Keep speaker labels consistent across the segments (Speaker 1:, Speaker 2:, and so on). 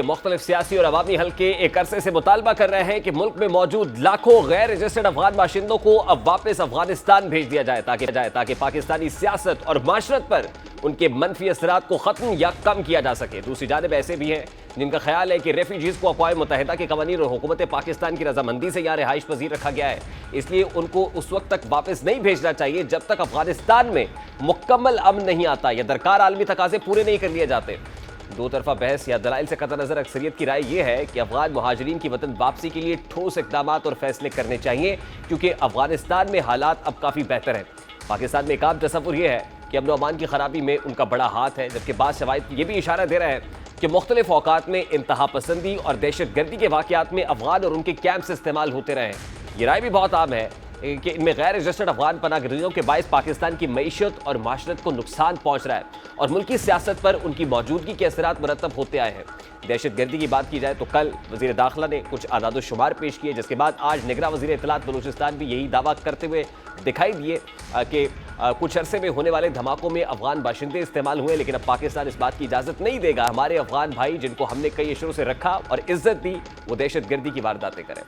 Speaker 1: مختلف سیاسی اور عوامی حلقے ایک عرصے سے مطالبہ کر رہے ہیں کہ ملک میں موجود لاکھوں غیر رجسٹرڈ افغان باشندوں کو اب واپس افغانستان بھیج دیا جائے تاکہ پاکستانی سیاست اور معاشرت پر ان کے منفی اثرات کو ختم یا کم کیا جا سکے۔ دوسری جانب ایسے بھی ہیں جن کا خیال ہے کہ ریفیوجیز کو اقوام متحدہ کے قوانین اور حکومت پاکستان کی رضامندی سے یہاں رہائش پذیر رکھا گیا ہے، اس لیے ان کو اس وقت تک واپس نہیں بھیجنا چاہیے جب تک افغانستان میں مکمل امن نہیں آتا یا درکار عالمی تقاضے پورے نہیں کر لیے جاتے۔ دو طرفہ بحث یا دلائل سے قطع نظر اکثریت کی رائے یہ ہے کہ افغان مہاجرین کی وطن واپسی کے لیے ٹھوس اقدامات اور فیصلے کرنے چاہیے کیونکہ افغانستان میں حالات اب کافی بہتر ہیں۔ پاکستان میں ایک عام تصور یہ ہے کہ امن و امان کی خرابی میں ان کا بڑا ہاتھ ہے، جبکہ بعض شواہد یہ بھی اشارہ دے رہے ہیں کہ مختلف اوقات میں انتہا پسندی اور دہشت گردی کے واقعات میں افغان اور ان کے کیمپس استعمال ہوتے رہے ہیں۔ یہ رائے بھی بہت عام ہے کہ ان میں غیر رجسٹرڈ افغان پناہ گزینوں کے باعث پاکستان کی معیشت اور معاشرت کو نقصان پہنچ رہا ہے اور ملکی سیاست پر ان کی موجودگی کے اثرات مرتب ہوتے آئے ہیں۔ دہشت گردی کی بات کی جائے تو کل وزیر داخلہ نے کچھ اعداد و شمار پیش کیے، جس کے بعد آج نگراں وزیر اطلاعات بلوچستان بھی یہی دعویٰ کرتے ہوئے دکھائی دیے کہ کچھ عرصے میں ہونے والے دھماکوں میں افغان باشندے استعمال ہوئے، لیکن اب پاکستان اس بات کی اجازت نہیں دے گا ہمارے افغان بھائی جن کو ہم نے کئی اشروں سے رکھا اور عزت دی وہ دہشت گردی کی وارداتیں کریں۔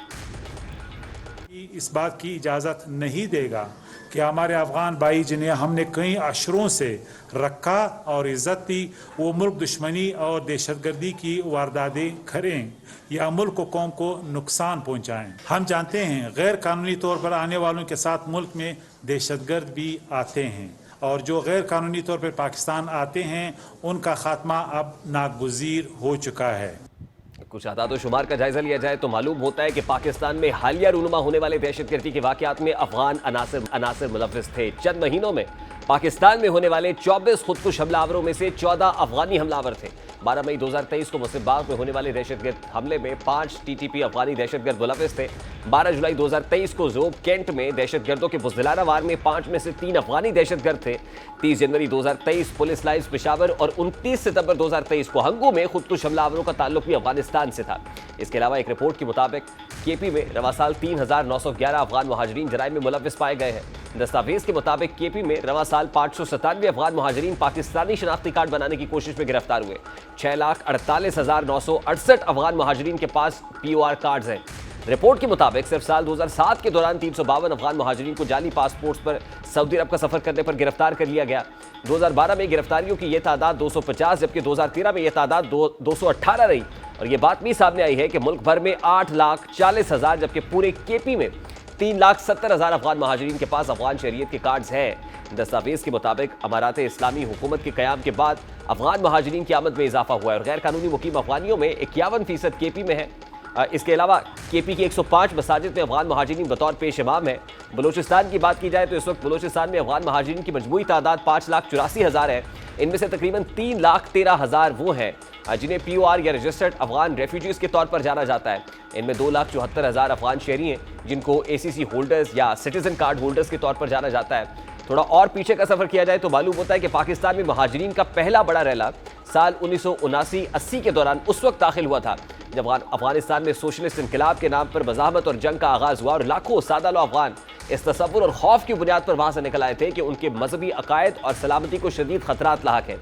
Speaker 2: اس بات کی اجازت نہیں دے گا کہ ہمارے افغان بھائی جنہیں ہم نے کئی عشروں سے رکھا اور عزت دی وہ ملک دشمنی اور دہشت گردی کی وارداتیں کریں یا ملک و قوم کو نقصان پہنچائیں۔ ہم جانتے ہیں غیر قانونی طور پر آنے والوں کے ساتھ ملک میں دہشت گرد بھی آتے ہیں اور جو غیر قانونی طور پر پاکستان آتے ہیں ان کا خاتمہ اب ناگزیر ہو چکا ہے۔
Speaker 1: کچھ اعداد و شمار کا جائزہ لیا جائے تو معلوم ہوتا ہے کہ پاکستان میں حالیہ رونما ہونے والے دہشت گردی کے واقعات میں افغان عناصر ملوث تھے۔ چند مہینوں میں پاکستان میں ہونے والے 24 خودکش حملہ آوروں میں سے 14 افغانی حملہ آور تھے۔ 12 مئی 2023 کو مسجد باغ میں ہونے والے دہشت گرد حملے میں 5 TTP افغانی دہشت گرد ملوث تھے۔ 12 جولائی 2023 کو زوب کینٹ میں دہشت گردوں کے بزدلانہ وار میں 5 میں سے 3 افغانی دہشت گرد تھے۔ 30 جنوری 2023 پولیس لائنز پشاور اور 29 ستمبر 2023 کو ہنگو میں خودکش حملہ آوروں کا تعلق بھی افغانستان سے تھا۔ اس کے علاوہ ایک رپورٹ کے مطابق KP میں رواں سال 3911 افغان مہاجرین جرائم میں ملوث پائے گئے ہیں۔ دستاویز کے مطابق KP میں رواں سال 597 افغان مہاجرین پاکستانی شناختی کارڈ بنانے کی کوشش میں گرفتار ہوئے۔ 6,48,968 افغان مہاجرین کے پاس POR کارڈز ہیں۔ رپورٹ کے مطابق صرف سال 2007 کے دوران 352 افغان مہاجرین کو جعلی پاسپورٹس پر سعودی عرب کا سفر کرنے پر گرفتار کر لیا گیا۔ 2012 میں گرفتاریوں کی یہ تعداد 250 جبکہ 2013 میں یہ تعداد 218 رہی، اور یہ بات بھی سامنے آئی ہے کہ ملک بھر میں 8,40,000 جبکہ پورے KP میں 3,70,000 افغان مہاجرین کے پاس افغان شہریت کے کارڈز ہیں۔ دستاویز کے مطابق امارات اسلامی حکومت کے قیام کے بعد افغان مہاجرین کی آمد میں اضافہ ہوا ہے اور غیر قانونی مقیم افغانیوں میں 51% KP میں ہے۔ اس کے علاوہ KP کی 105 مساجد میں افغان مہاجرین بطور پیش امام ہیں۔ بلوچستان کی بات کی جائے تو اس وقت بلوچستان میں افغان مہاجرین کی مجموعی تعداد 5,84,000 ہے۔ ان میں سے تقریباً 3,13,000 وہ ہیں جنہیں POR یا رجسٹرڈ افغان ریفیوجیز کے طور پر جانا جاتا ہے۔ ان میں 2,74,000 افغان شہری ہیں جن کو ACC ہولڈرز یا سٹیزن کارڈ ہولڈرز کے طور پر جانا جاتا ہے۔ تھوڑا اور پیچھے کا سفر کیا جائے تو معلوم ہوتا ہے کہ پاکستان میں مہاجرین کا پہلا بڑا ریلا سال 1979-80 کے دوران اس وقت داخل ہوا تھا جب افغانستان میں سوشلسٹ انقلاب کے نام پر مزاحمت اور جنگ کا آغاز ہوا اور لاکھوں سادہ لو افغان اس تصور اور خوف کی بنیاد پر وہاں سے نکل آئے تھے کہ ان کے مذہبی عقائد اور سلامتی کو شدید خطرات لاحق ہیں۔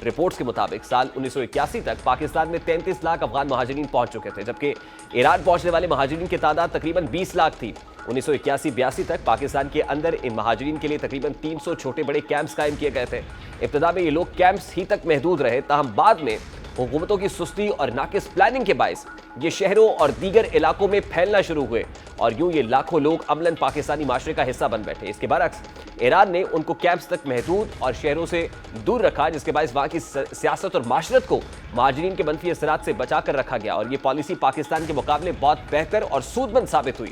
Speaker 1: رپورٹس کے مطابق سال 1981 تک پاکستان میں 33 لاکھ افغان مہاجرین پہنچ چکے تھے جبکہ ایران پہنچنے والے مہاجرین کی تعداد تقریباً 20 لاکھ تھی۔ 1981-82 تک پاکستان کے اندر ان مہاجرین کے لیے تقریباً 300 چھوٹے بڑے کیمپس قائم کیے گئے تھے۔ ابتدا میں یہ لوگ کیمپس ہی تک محدود رہے، تاہم بعد میں حکومتوں کی سستی اور ناقص پلاننگ کے باعث یہ شہروں اور دیگر علاقوں میں پھیلنا شروع ہوئے اور یوں یہ لاکھوں لوگ عملاً پاکستانی معاشرے کا حصہ بن بیٹھے۔ اس کے برعکس ایران نے ان کو کیمپس تک محدود اور شہروں سے دور رکھا، جس کے باعث وہاں کی سیاست اور معاشرت کو مہاجرین کے منفی اثرات سے بچا کر رکھا گیا اور یہ پالیسی پاکستان کے مقابلے بہت بہتر اور سود مند ثابت ہوئی۔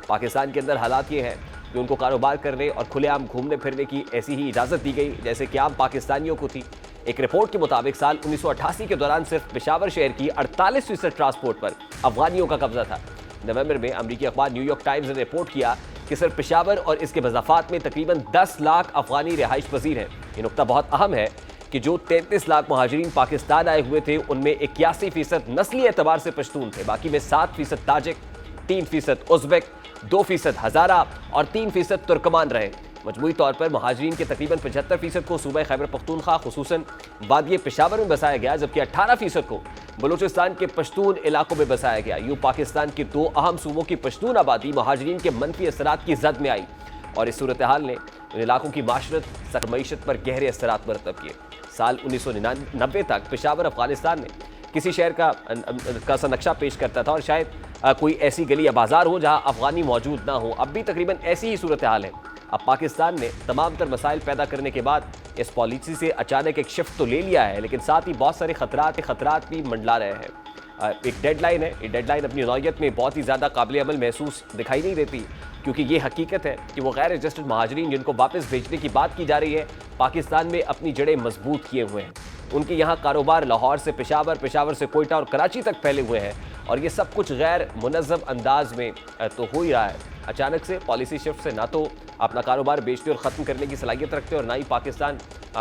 Speaker 1: پاکستان کے اندر حالات یہ ہیں کہ ان کو کاروبار کرنے اور کھلے عام گھومنے پھرنے کی ایسی ہی اجازت دی گئی جیسے کہ عام پاکستانیوں کو تھی۔ ایک رپورٹ کے مطابق سال 1988 کے دوران صرف پشاور شہر کی 48% ٹرانسپورٹ پر افغانیوں کا قبضہ تھا۔ نومبر میں امریکی اخبار نیو یارک ٹائمز نے رپورٹ کیا کہ صرف پشاور اور اس کے مضافات میں تقریباً 10 لاکھ افغانی رہائش پذیر ہیں۔ یہ نقطہ بہت اہم ہے کہ جو 33 لاکھ مہاجرین پاکستان آئے ہوئے تھے ان میں 81% نسلی اعتبار سے پشتون تھے، باقی میں 7% تاجک، 3% ازبک، 2% ہزارہ اور 3% ترکمان رہے۔ مجموعی طور پر مہاجرین کے تقریباً 75% کو صوبہ خیبر پختونخوا خصوصاً وادی پشاور میں بسایا گیا جبکہ 18% کو بلوچستان کے پشتون علاقوں میں بسایا گیا۔ یوں پاکستان کے 2 اہم صوبوں کی پشتون آبادی مہاجرین کے منفی اثرات کی زد میں آئی اور اس صورتحال نے ان علاقوں کی معاشرت سخت معیشت پر گہرے اثرات مرتب کیے۔ سال 1999 تک پشاور افغانستان میں کسی شہر کا سا نقشہ پیش کرتا تھا اور شاید کوئی ایسی گلی یا بازار ہو جہاں افغانی موجود نہ ہو۔ اب بھی تقریباً ایسی ہی صورتحال ہے۔ اب پاکستان نے تمام تر مسائل پیدا کرنے کے بعد اس پالیسی سے اچانک ایک شفٹ تو لے لیا ہے، لیکن ساتھ ہی بہت سارے خطرات بھی منڈلا رہے ہیں۔ ایک ڈیڈ لائن ہے، یہ ڈیڈ لائن اپنی نوعیت میں بہت ہی زیادہ قابل عمل محسوس دکھائی نہیں دیتی، کیونکہ یہ حقیقت ہے کہ وہ غیر رجسٹرڈ مہاجرین جن کو واپس بھیجنے کی بات کی جا رہی ہے پاکستان میں اپنی جڑیں مضبوط کیے ہوئے ہیں۔ ان کے یہاں کاروبار لاہور سے پشاور، پشاور سے کوئٹہ اور کراچی تک پھیلے ہوئے ہیں، اور یہ سب کچھ غیر منظم انداز میں تو ہو ہی رہا ہے۔ اچانک سے پالیسی شفٹ سے نہ تو اپنا کاروبار بیچتے اور ختم کرنے کی صلاحیت رکھتے اور نہ ہی پاکستان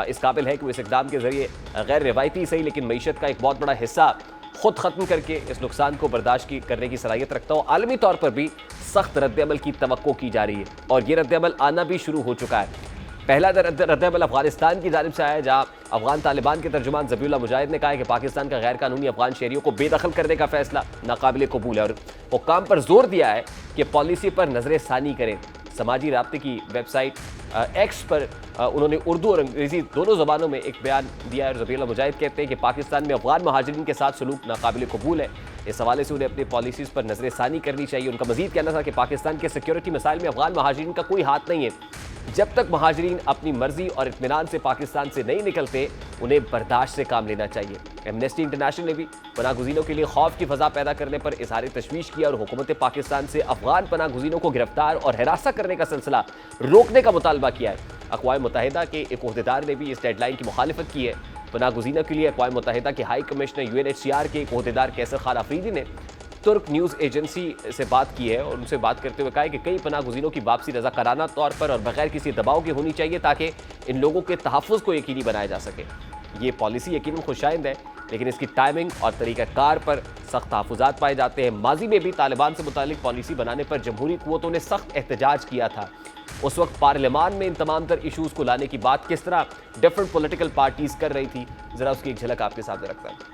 Speaker 1: اس قابل ہے کہ وہ اس اقدام کے ذریعے غیر روایتی صحیح لیکن معیشت کا ایک بہت بڑا حصہ خود ختم کر کے اس نقصان کو برداشت کرنے کی صلاحیت رکھتا ہو۔ عالمی طور پر بھی سخت رد عمل کی توقع کی جا رہی ہے اور یہ رد عمل آنا بھی شروع ہو چکا ہے۔ پہلا رد عمل افغانستان کی جانب سے آیا ہے، جہاں افغان طالبان کے ترجمان ذبیح اللہ مجاہد نے کہا ہے کہ پاکستان کا غیر قانونی افغان شہریوں کو بے دخل کرنے کا فیصلہ ناقابل قبول ہے، اور وہ کام پر زور دیا ہے کہ پالیسی پر نظر ثانی کریں۔ سماجی رابطے کی ویب سائٹ ایکس پر انہوں نے اردو اور انگریزی دونوں زبانوں میں ایک بیان دیا ہے، اور ذبیح اللہ مجاہد کہتے ہیں کہ پاکستان میں افغان مہاجرین کے ساتھ سلوک ناقابل قبول ہے۔ اس حوالے سے انہیں اپنی پالیسیز پر نظر ثانی کرنی چاہیے۔ ان کا مزید کہنا تھا کہ پاکستان کے سیکیورٹی مسائل میں افغان مہاجرین کا کوئی ہاتھ نہیں ہے۔ جب تک مہاجرین اپنی مرضی اور اطمینان سے پاکستان سے نہیں نکلتے انہیں برداشت سے کام لینا چاہیے۔ ایمنسٹی انٹرنیشنل نے بھی پناہ گزینوں کے لیے خوف کی فضا پیدا کرنے پر اظہار تشویش کیا اور حکومت پاکستان سے افغان پناہ گزینوں کو گرفتار اور ہراساں کرنے کا سلسلہ روکنے کا مطالبہ کیا ہے۔ اقوام متحدہ کے ایک عہدیدار نے بھی اس ڈیڈ لائن کی مخالفت کی ہے۔ پناہ گزینوں کے لیے اقوام متحدہ کے ہائی کمشنر UNHCR کے ایک عہدیدار کیسر خان آفریدی نے ترک نیوز ایجنسی سے بات کی ہے اور ان سے بات کرتے ہوئے کہا ہے کہ کئی پناہ گزینوں کی واپسی رضاکارانہ طور پر اور بغیر کسی دباؤ کے ہونی چاہیے تاکہ ان لوگوں کے تحفظ کو یقینی بنایا جا سکے۔ یہ پالیسی یقیناً خوشائند ہے، لیکن اس کی ٹائمنگ اور طریقہ کار پر سخت تحفظات پائے جاتے ہیں۔ ماضی میں بھی طالبان سے متعلق پالیسی بنانے پر جمہوری قوتوں نے سخت احتجاج کیا تھا۔ اس وقت پارلیمان میں ان تمام تر ایشوز کو لانے کی بات کس طرح ڈفرنٹ پولیٹیکل پارٹیز کر رہی تھی، ذرا اس کی ایک جھلک آپ کے سامنے رکھتا ہوں۔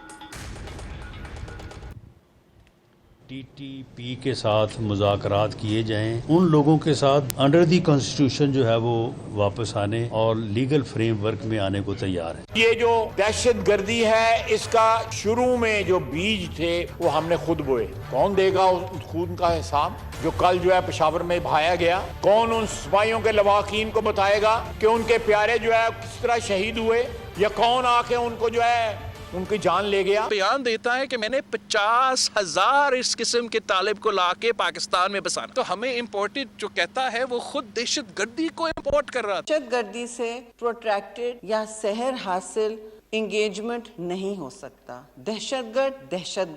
Speaker 3: TTP کے ساتھ مذاکرات کیے جائیں، ان لوگوں کے ساتھ انڈر دی کانسٹیٹیوشن جو ہے وہ واپس آنے اور لیگل فریم ورک میں آنے کو تیار ہے۔
Speaker 4: یہ جو دہشت گردی ہے اس کا شروع میں جو بیج تھے وہ ہم نے خود بوئے۔ کون دے گا اس خون کا حساب جو کل جو ہے پشاور میں بہایا گیا؟ کون ان سپاہیوں کے لواحقین کو بتائے گا کہ ان کے پیارے جو ہے کس طرح شہید ہوئے، یا کون آ کے ان کو جو ہے ان کی جان لے گیا؟
Speaker 5: بیان دیتا ہے کہ میں نے 50,000 اس قسم کے طالب کو لا کے پاکستان میں بسانا، تو ہمیں امپورٹڈ جو کہتا ہے وہ خود دہشت گردی کو امپورٹ کر رہا تھا۔
Speaker 6: دہشت گردی سے پروٹریکٹڈ یا سحر حاصل انگیجمنٹ نہیں ہو سکتا۔ دہشت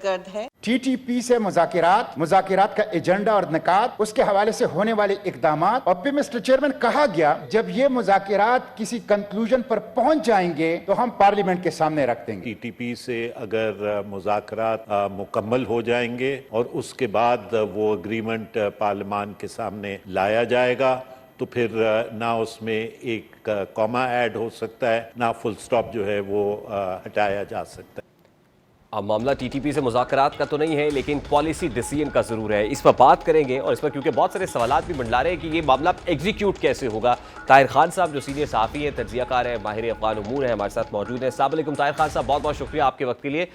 Speaker 6: گرد ہے۔
Speaker 7: TTP سے مذاکرات کا ایجنڈا اور نکات، اس کے حوالے سے ہونے والے اقدامات، اور پھر مسٹر چیئرمین کہا گیا جب یہ مذاکرات کسی کنکلوژن پر پہنچ جائیں گے تو ہم پارلیمنٹ کے سامنے رکھ دیں گے۔
Speaker 8: TTP سے اگر مذاکرات مکمل ہو جائیں گے اور اس کے بعد وہ اگریمنٹ پارلیمان کے سامنے لایا جائے گا تو پھر نہ اس میں ایک کوما ایڈ ہو سکتا ہے، نہ فل سٹاپ جو ہے وہ ہٹایا جا سکتا ہے۔
Speaker 1: اب معاملہ TTP سے مذاکرات کا تو نہیں ہے، لیکن پالیسی ڈیسیژن کا ضرور ہے۔ اس پر بات کریں گے اور اس پر کیونکہ بہت سارے سوالات بھی منڈلا رہے ہیں کہ یہ معاملہ ایگزیکیوٹ کیسے ہوگا۔ طاہر خان صاحب جو سینئر صحافی ہیں، تجزیہ کار ہیں، ماہر افغان امور ہیں، ہمارے ساتھ موجود ہیں۔ السلام علیکم طاہر خان صاحب، بہت بہت شکریہ آپ کے وقت کے لیے۔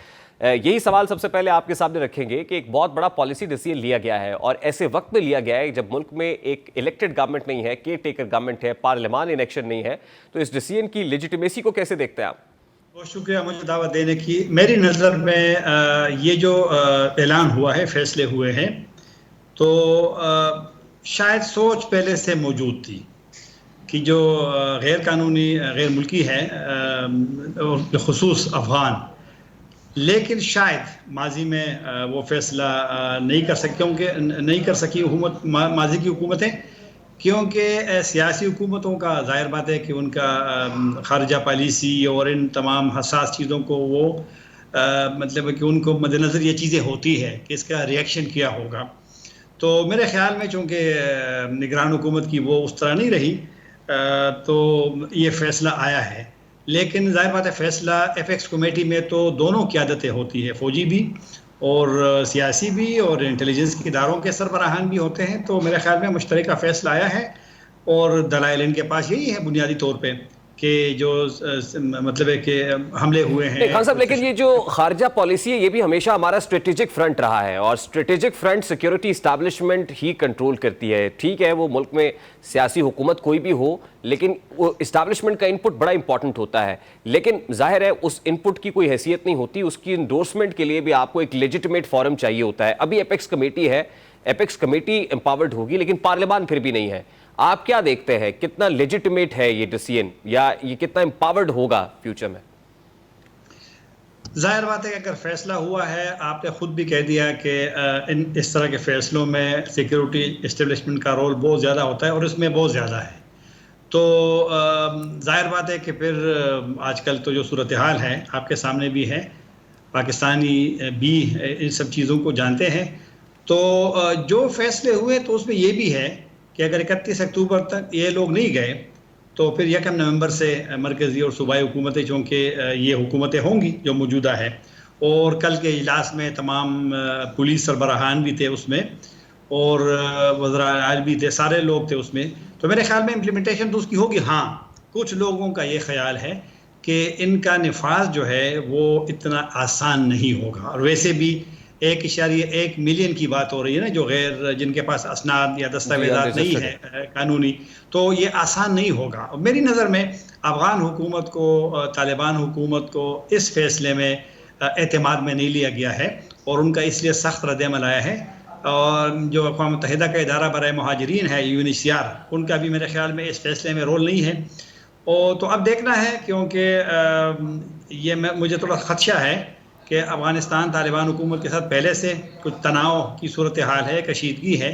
Speaker 1: یہی سوال سب سے پہلے آپ کے سامنے رکھیں گے کہ ایک بہت بڑا پالیسی ڈیسیژن لیا گیا ہے اور ایسے وقت میں لیا گیا ہے جب ملک میں ایک الیکٹڈ گورنمنٹ نہیں ہے، کیئر ٹیکر گورنمنٹ ہے، پارلیمان انیکشن نہیں ہے، تو اس ڈیسیژن کی لیجیٹیمیسی کو کیسے دیکھتے ہیں آپ؟
Speaker 9: بہت شکریہ مجھے دعوت دینے کی۔ میری نظر میں یہ جو اعلان ہوا ہے، فیصلے ہوئے ہیں، تو شاید سوچ پہلے سے موجود تھی کہ جو غیر قانونی غیر ملکی ہے، بخصوص افغان، لیکن شاید ماضی میں وہ فیصلہ نہیں کر سکی حکومت، ماضی کی حکومتیں، کیونکہ سیاسی حکومتوں کا ظاہر بات ہے کہ ان کا خارجہ پالیسی اور ان تمام حساس چیزوں کو وہ مطلب کہ ان کو مد نظر یہ چیزیں ہوتی ہے کہ اس کا ریئیکشن کیا ہوگا۔ تو میرے خیال میں چونکہ نگران حکومت کی وہ اس طرح نہیں رہی، تو یہ فیصلہ آیا ہے، لیکن ظاہر بات ہے فیصلہ FX کمیٹی میں تو دونوں قیادتیں ہوتی ہے، فوجی بھی اور سیاسی بھی اور انٹیلیجنس کے اداروں کے سربراہان بھی ہوتے ہیں، تو میرے خیال میں مشترکہ فیصلہ آیا ہے اور دلائل ان کے پاس یہی ہے بنیادی طور پہ کہ جو مطلب ہے کہ حملے ہوئے ہیں۔
Speaker 1: خان صاحب لیکن یہ جو خارجہ پالیسی ہے یہ بھی ہمیشہ ہمارا اسٹریٹجک فرنٹ رہا ہے، اور اسٹریٹجک فرنٹ سیکیورٹی اسٹیبلشمنٹ ہی کنٹرول کرتی ہے۔ ٹھیک ہے وہ ملک میں سیاسی حکومت کوئی بھی ہو لیکن وہ اسٹیبلشمنٹ کا انپٹ بڑا امپورٹنٹ ہوتا ہے، لیکن ظاہر ہے اس انپٹ کی کوئی حیثیت نہیں ہوتی، اس کی انڈورسمنٹ کے لیے بھی آپ کو ایک لیجٹمیٹ فورم چاہیے ہوتا ہے۔ ابھی ایپیکس کمیٹی ہے، ایپیکس کمیٹی امپاورڈ ہوگی لیکن پارلیمان پھر بھی نہیں ہے۔ آپ کیا دیکھتے ہیں کتنا لیجٹمیٹ ہے یہ ڈیسیژن، یا یہ کتنا امپاورڈ ہوگا فیوچر میں؟
Speaker 9: ظاہر بات ہے کہ اگر فیصلہ ہوا ہے، آپ نے خود بھی کہہ دیا کہ اس طرح کے فیصلوں میں سیکیورٹی اسٹیبلشمنٹ کا رول بہت زیادہ ہوتا ہے اور اس میں بہت زیادہ ہے، تو ظاہر بات ہے کہ پھر آج کل تو جو صورتحال ہے آپ کے سامنے بھی ہے، پاکستانی بھی ان سب چیزوں کو جانتے ہیں، تو جو فیصلے ہوئے تو اس میں یہ بھی ہے کہ اگر 31 اکتوبر تک یہ لوگ نہیں گئے تو پھر 1 نومبر سے مرکزی اور صوبائی حکومتیں، چونکہ یہ حکومتیں ہوں گی جو موجودہ ہے، اور کل کے اجلاس میں تمام پولیس سربراہان بھی تھے اس میں اور وزراء اعلی بھی تھے، سارے لوگ تھے اس میں، تو میرے خیال میں امپلیمنٹیشن تو اس کی ہوگی۔ ہاں کچھ لوگوں کا یہ خیال ہے کہ ان کا نفاذ جو ہے وہ اتنا آسان نہیں ہوگا، اور ویسے بھی 1.1 ملین کی بات ہو رہی ہے نا، جو غیر جن کے پاس اسناد یا دستاویزات نہیں ہے قانونی، تو یہ آسان نہیں ہوگا۔ اور میری نظر میں افغان حکومت کو، طالبان حکومت کو اس فیصلے میں اعتماد میں نہیں لیا گیا ہے، اور ان کا اس لیے سخت رد عمل آیا ہے، اور جو اقوام متحدہ کا ادارہ برائے مہاجرین ہے UNHCR، ان کا بھی میرے خیال میں اس فیصلے میں رول نہیں ہے، اور تو اب دیکھنا ہے، کیونکہ یہ مجھے تھوڑا خدشہ ہے کہ افغانستان طالبان حکومت کے ساتھ پہلے سے کچھ تناؤ کی صورتحال ہے، کشیدگی ہے،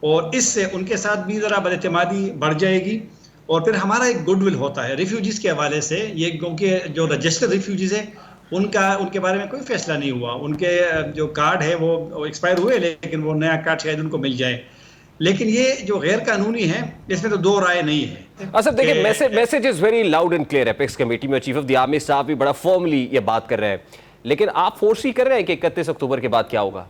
Speaker 9: اور اس سے ان کے ساتھ بھی ذرا بد-اعتمادی بڑھ جائے گی، اور پھر ہمارا ایک گڈ ول ہوتا ہے ریفیوجیز کے حوالے سے، یہ کیونکہ جو رجسٹرڈ ریفیوجیز ہیں ان کے بارے میں کوئی فیصلہ نہیں ہوا، ان کے جو کارڈ ہے وہ ایکسپائر ہوئے، لیکن وہ نیا کارڈ شاید ان کو مل جائے، لیکن یہ جو غیر قانونی ہے اس میں تو دو رائے نہیں ہے۔
Speaker 1: اصل دیکھیں message is very loud and clear, apex committee میں چیف آف دی آرمی صاحب بھی بڑا فارملی یہ بات کر رہے ہیں، لیکن آپ فورسی کر رہے ہیں کہ 31 اکتوبر کے بعد کیا ہوگا؟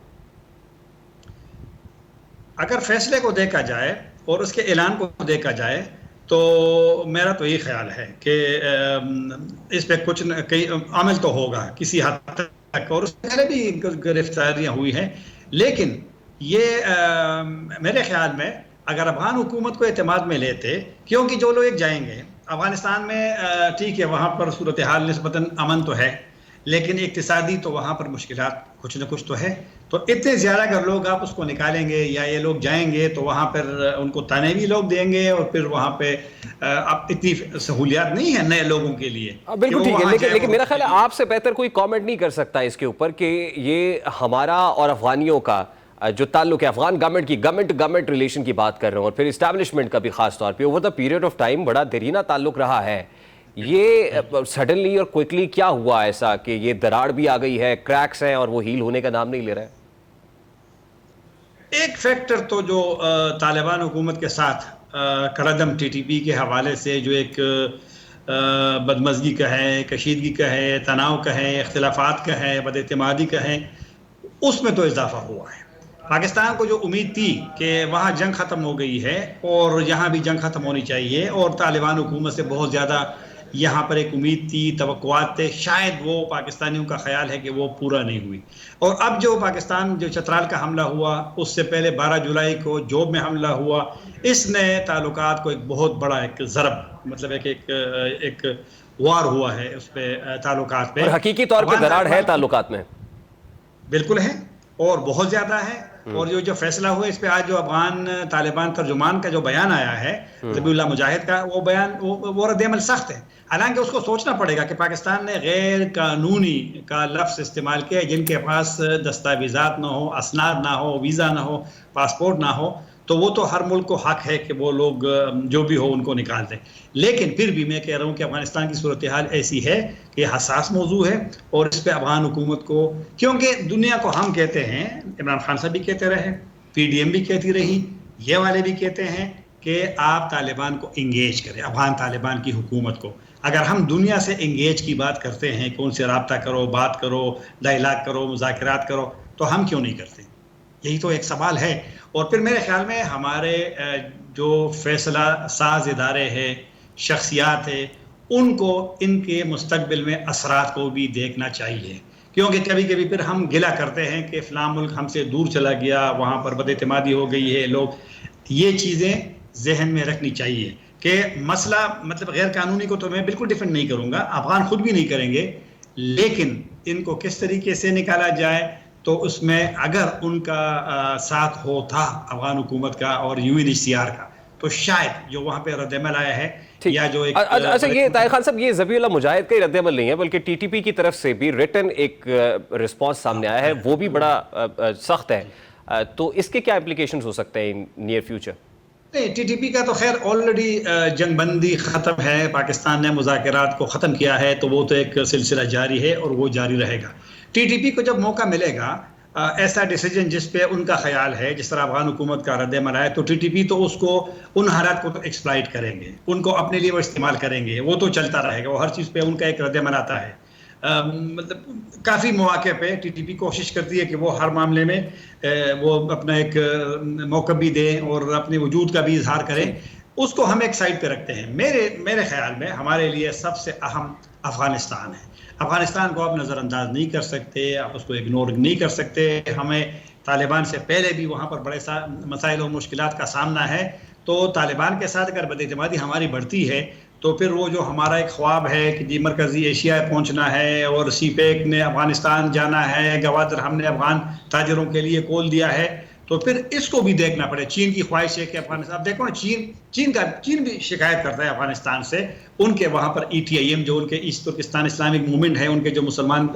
Speaker 9: اگر فیصلے کو دیکھا جائے اور اس کے اعلان کو دیکھا جائے تو میرا تو یہ خیال ہے کہ اس پہ کچھ عمل تو ہوگا کسی حد تک، اور اس سے پہلے بھی گرفتاریاں ہوئی ہیں، لیکن یہ میرے خیال میں اگر افغان حکومت کو اعتماد میں لیتے، کیونکہ جو لوگ جائیں گے افغانستان میں، ٹھیک ہے وہاں پر صورتحال نسبتاً امن تو ہے، لیکن اقتصادی تو وہاں پر مشکلات کچھ نہ کچھ تو ہے، تو اتنے زیادہ اگر لوگ آپ اس کو نکالیں گے یا یہ لوگ جائیں گے تو وہاں پر ان کو تانے بھی لوگ دیں گے، اور پھر وہاں پہ اب اتنی سہولیات نہیں ہیں نئے لوگوں کے لیے۔
Speaker 1: بالکل ٹھیک ہے، لیکن میرا خیال ہے آپ سے بہتر کوئی کامنٹ نہیں کر سکتا اس کے اوپر کہ یہ ہمارا اور افغانیوں کا جو تعلق ہے، افغان گورنمنٹ کی گورنمنٹ ریلیشن کی بات کر رہے ہوں، اور پھر اسٹیبلشمنٹ کا بھی خاص طور پہ over the period of time بڑا دیرینہ تعلق رہا ہے، یہ سڈنلی اور کوئکلی کیا ہوا ایسا کہ یہ دراڑ بھی آ گئی ہے، کریکس ہیں اور وہ ہیل ہونے کا نام نہیں لے رہے؟
Speaker 9: ایک فیکٹر تو جو طالبان حکومت کے ساتھ کردم TTP کے حوالے سے جو ایک بدمزگی کا ہے، کشیدگی کا ہے، تناؤ کا ہے، اختلافات کا ہے، بد اعتمادی کا ہے، اس میں تو اضافہ ہوا ہے۔ پاکستان کو جو امید تھی کہ وہاں جنگ ختم ہو گئی ہے اور یہاں بھی جنگ ختم ہونی چاہیے، اور طالبان حکومت سے بہت زیادہ یہاں پر ایک امید تھی، توقعات تھے، شاید وہ پاکستانیوں کا خیال ہے کہ وہ پورا نہیں ہوئی، اور اب جو پاکستان جو چترال کا حملہ ہوا، اس سے پہلے 12 جولائی کو جوب میں حملہ ہوا، اس نے تعلقات کو ایک بہت بڑا ایک ضرب، مطلب ایک وار ہوا ہے اس پہ تعلقات پہ،
Speaker 1: اور حقیقی طور پہ دراڑ ہے تعلقات میں،
Speaker 9: بالکل ہے اور بہت زیادہ ہے، اور جو فیصلہ ہوا اس پہ آج جو افغان طالبان ترجمان کا جو بیان آیا ہے ذبیح اللہ مجاہد کا، وہ بیان وہ رد عمل سخت ہے، حالانکہ اس کو سوچنا پڑے گا کہ پاکستان نے غیر قانونی کا لفظ استعمال کیا ہے، جن کے پاس دستاویزات نہ ہو، اسناد نہ ہو، ویزا نہ ہو، پاسپورٹ نہ ہو، تو وہ تو ہر ملک کو حق ہے کہ وہ لوگ جو بھی ہو ان کو نکال دیں، لیکن پھر بھی میں کہہ رہا ہوں کہ افغانستان کی صورتحال ایسی ہے کہ یہ حساس موضوع ہے، اور اس پہ افغان حکومت کو، کیونکہ دنیا کو ہم کہتے ہیں، عمران خان صاحب بھی کہتے رہے، PDM بھی کہتی رہی، یہ والے بھی کہتے ہیں کہ آپ طالبان کو انگیج کریں، افغان طالبان کی حکومت کو، اگر ہم دنیا سے انگیج کی بات کرتے ہیں کہ ان سے رابطہ کرو، بات کرو، ڈائلاگ کرو، مذاکرات کرو، تو ہم کیوں نہیں کرتے؟ یہی تو ایک سوال ہے. اور پھر میرے خیال میں ہمارے جو فیصلہ ساز ادارے ہیں، شخصیات ہیں، ان کو ان کے مستقبل میں اثرات کو بھی دیکھنا چاہیے. کیونکہ کبھی کبھی پھر ہم گلہ کرتے ہیں کہ فلاں ملک ہم سے دور چلا گیا، وہاں پر بد اعتمادی ہو گئی ہے. لوگ یہ چیزیں ذہن میں رکھنی چاہیے کہ مسئلہ مطلب غیر قانونی کو تو میں بالکل ڈیفینڈ نہیں کروں گا، افغان خود بھی نہیں کریں گے، لیکن ان کو کس طریقے سے نکالا جائے تو اس میں اگر ان کا ساتھ ہوتا افغان حکومت کا اور UNHCR کا تو شاید جو وہاں پہ رد عمل آیا ہے یا جو ایک
Speaker 1: اچھا یہ طاہر خان صاحب، یہ ذبیح اللہ مجاہد کا ہی رد عمل نہیں ہے بلکہ TTP کی طرف سے بھی ریٹن ایک رسپانس سامنے آیا ہے، وہ بھی بڑا سخت ہے. تو اس کے کیا امپلیکیشنز ہو سکتے ہیں نیئر فیوچر؟
Speaker 9: نہیں، TTP کا تو خیر آلریڈی جنگ بندی ختم ہے، پاکستان نے مذاکرات کو ختم کیا ہے، تو وہ تو ایک سلسلہ جاری ہے اور وہ جاری رہے گا. TTP کو جب موقع ملے گا ایسا ڈیسیجن جس پہ ان کا خیال ہے، جس طرح افغان حکومت کا رد عمل ہے، تو TTP تو اس کو ان حالات کو تو ایکسپلائٹ کریں گے، ان کو اپنے لیے وہ استعمال کریں گے، وہ تو چلتا رہے گا، وہ ہر چیز پہ ان کا ایک رد عمل آتا ہے. مطلب کافی مواقع پہ TTP کوشش کرتی ہے کہ وہ ہر معاملے میں وہ اپنا ایک موقع بھی دیں اور اپنے وجود کا بھی اظہار کریں. اس کو ہم ایک سائڈ پہ رکھتے ہیں. میرے خیال میں ہمارے لیے سب سے اہم افغانستان ہے. افغانستان کو آپ نظر انداز نہیں کر سکتے، آپ اس کو اگنور نہیں کر سکتے. ہمیں طالبان سے پہلے بھی وہاں پر بڑے مسائل و مشکلات کا سامنا ہے. تو طالبان کے ساتھ اگر بد اعتمادی ہماری بڑھتی ہے تو پھر وہ جو ہمارا ایک خواب ہے کہ جی مرکزی ایشیا پہنچنا ہے اور CPEC نے افغانستان جانا ہے، گوادر ہم نے افغان تاجروں کے لیے کھول دیا ہے، تو پھر اس کو بھی دیکھنا پڑے. چین کی خواہش ہے کہ افغانستان، اب دیکھو نا چین بھی شکایت کرتا ہے افغانستان سے. ان کے وہاں پر ETIM جو ان کے ایسٹ ترکستان اسلامک موومنٹ ہے، ان کے جو مسلمان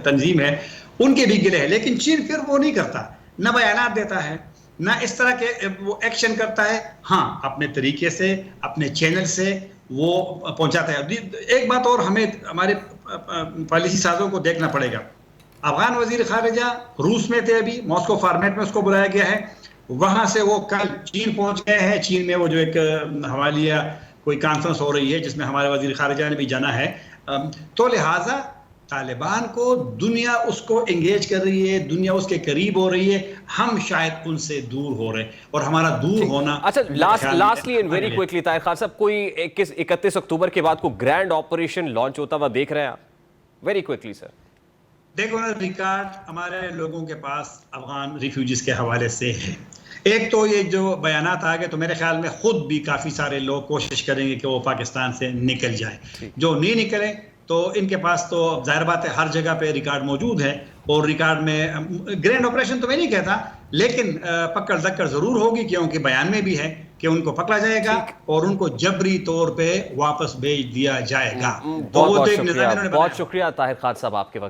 Speaker 9: تنظیم ہے، ان کے بھی گلے ہیں. لیکن چین پھر وہ نہیں کرتا، نہ بیانات دیتا ہے، نہ اس طرح کے وہ ایکشن کرتا ہے. ہاں اپنے طریقے سے، اپنے چینل سے وہ پہنچاتا ہے. ایک بات اور ہمیں ہمارے پالیسی سازوں کو دیکھنا پڑے گا. افغان وزیر خارجہ روس میں تھے، ابھی ماسکو فارمیٹ میں اس کو بلایا گیا ہے، وہاں سے وہ کل چین پہنچ گئے ہیں. چین میں وہ جو ایک ہمارے لیے کوئی کانفرنس ہو رہی ہے جس میں ہمارے وزیر خارجہ نے بھی جانا ہے. تو لہٰذا طالبان کو دنیا اس کو انگیج کر رہی ہے، دنیا اس کے قریب ہو رہی ہے، ہم شاید ان سے دور ہو رہے ہیں اور ہمارا دور ہونا.
Speaker 1: اچھا lastly and very quickly Tahir Khan صاحب، کوئی 31 اکتوبر کے بعد کوئی گرینڈ آپریشن لانچ ہوتا ہوا دیکھ رہے ہیں آپ؟ ویری کوئکلی سر.
Speaker 9: دیکھو نا، ریکارڈ ہمارے لوگوں کے پاس افغان ریفیوجیز کے حوالے سے ہے. ایک تو یہ جو بیانات آ گئے تو میرے خیال میں خود بھی کافی سارے لوگ کوشش کریں گے کہ وہ پاکستان سے نکل جائیں. جو نہیں نکلیں تو ان کے پاس تو ظاہر بات ہے ہر جگہ پہ ریکارڈ موجود ہے، اور ریکارڈ میں گرینڈ آپریشن تو میں نہیں کہتا، لیکن پکڑ دکڑ ضرور ہوگی، کیونکہ بیان میں بھی ہے کہ ان کو پکڑا جائے گا اور ان کو جبری طور پہ واپس بھیج دیا جائے گا.
Speaker 1: بہت شکریہ طاہر خان صاحب آپ کے وقت